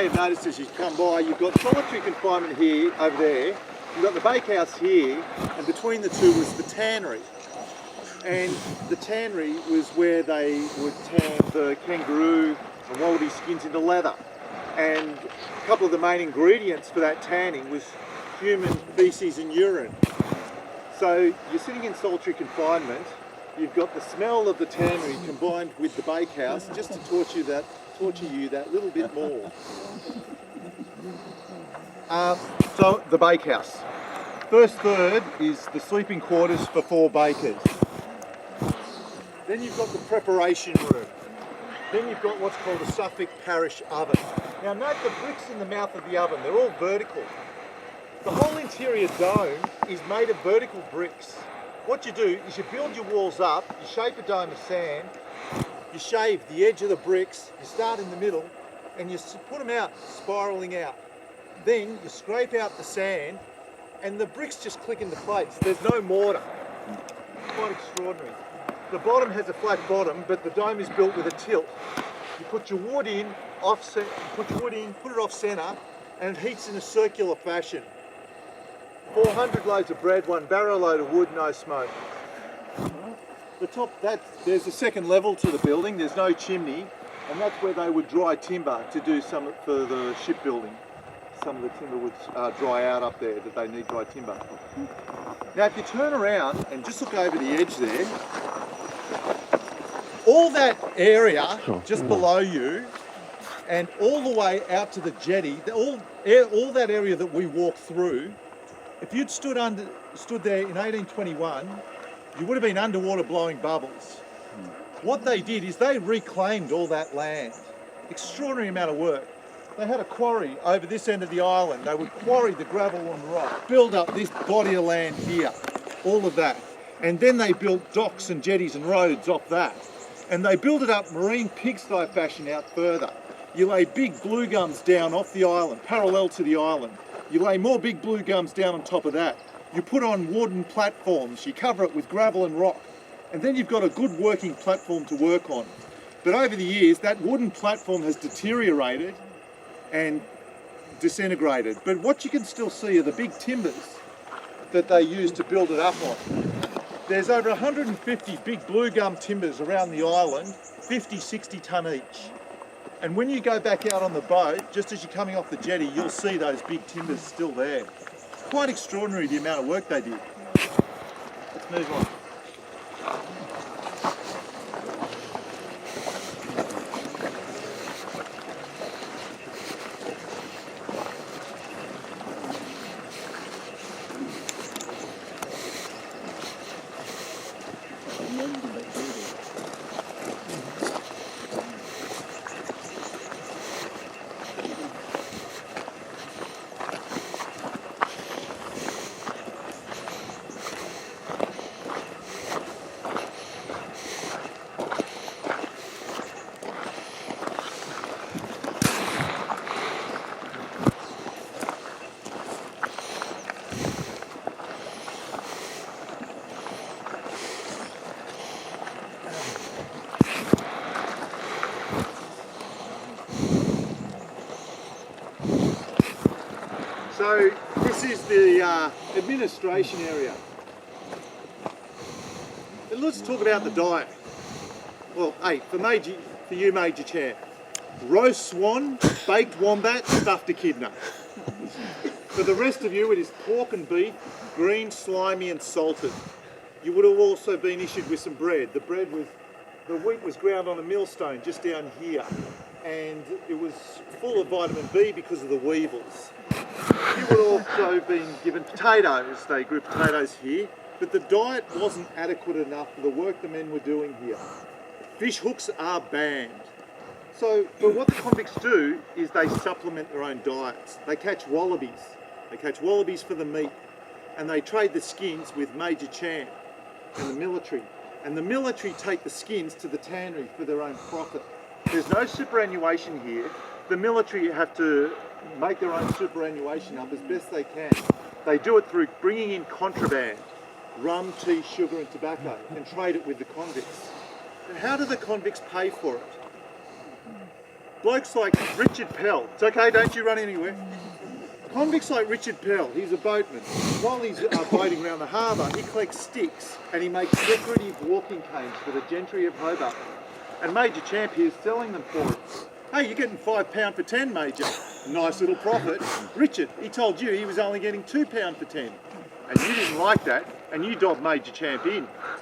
may have noticed as you come by, you've got solitary confinement here, over there. You've got the bakehouse here, and between the two was the tannery. And the tannery was where they would tan the kangaroo and wallaby skins into leather. And a couple of the main ingredients for that tanning was human feces and urine. So you're sitting in solitary confinement, you've got the smell of the tannery combined with the bakehouse just to torture you that little bit more. So the bakehouse. First third is the sleeping quarters for 4 bakers. Then you've got the preparation room. Then you've got what's called a Suffolk Parish oven. Now note the bricks in the mouth of the oven, they're all vertical. The whole interior dome is made of vertical bricks. What you do is you build your walls up, you shape a dome of sand, you shave the edge of the bricks, you start in the middle, and you put them out, spiralling out. Then you scrape out the sand, and the bricks just click into place. There's no mortar. Quite extraordinary. The bottom has a flat bottom, but the dome is built with a tilt. You put your wood in, put it off centre, and it heats in a circular fashion. 400 loads of bread, 1 barrow load of wood, no smoke. The top, there's a second level to the building, there's no chimney, and that's where they would dry timber to do some for the shipbuilding. Some of the timber would dry out up there, that they need dry timber. Now if you turn around and just look over the edge there, all that area just below you and all the way out to the jetty, all that area that we walked through, if you'd stood there in 1821, you would have been underwater blowing bubbles. What they did is they reclaimed all that land. Extraordinary amount of work. They had a quarry over this end of the island. They would quarry the gravel and rock, build up this body of land here, all of that. And then they built docks and jetties and roads off that. And they built it up marine pigsty fashion out further. You lay big blue gums down off the island, parallel to the island. You lay more big blue gums down on top of that. You put on wooden platforms, you cover it with gravel and rock, and then you've got a good working platform to work on. But over the years, that wooden platform has deteriorated and disintegrated. But what you can still see are the big timbers that they used to build it up on. There's over 150 big blue gum timbers around the island, 50, 60 tonne each. And when you go back out on the boat, just as you're coming off the jetty, you'll see those big timbers still there. Quite extraordinary the amount of work they did. Let's move on. So this is the administration area. And let's talk about the diet. Well, hey, for you, Major Chair, roast swan, baked wombat, stuffed echidna. For the rest of you, it is pork and beef, green, slimy and salted. You would have also been issued with some bread. The wheat was ground on a millstone just down here, and it was full of vitamin B because of the weevils. You would also have been given potatoes. They grew potatoes here, but the diet wasn't adequate enough for the work the men were doing here. Fish hooks are banned. So, but what the convicts do is they supplement their own diets. They catch wallabies. They catch wallabies for the meat, and they trade the skins with Major Champ and the military. And the military take the skins to the tannery for their own profit. There's no superannuation here. The military have to make their own superannuation up as best they can. They do it through bringing in contraband, rum, tea, sugar and tobacco, and trade it with the convicts. And how do the convicts pay for it? blokes like Richard Pell, it's okay, don't you run anywhere. Convicts like Richard Pell, he's a boatman. While he's boating around the harbour, he collects sticks and he makes decorative walking canes for the gentry of Hobart. And Major Champ here is selling them for him. Hey, you're getting £5 for 10, Major. Nice little profit. Richard, he told you he was only getting £2 for 10. And you didn't like that, and you dobbed Major Champ in.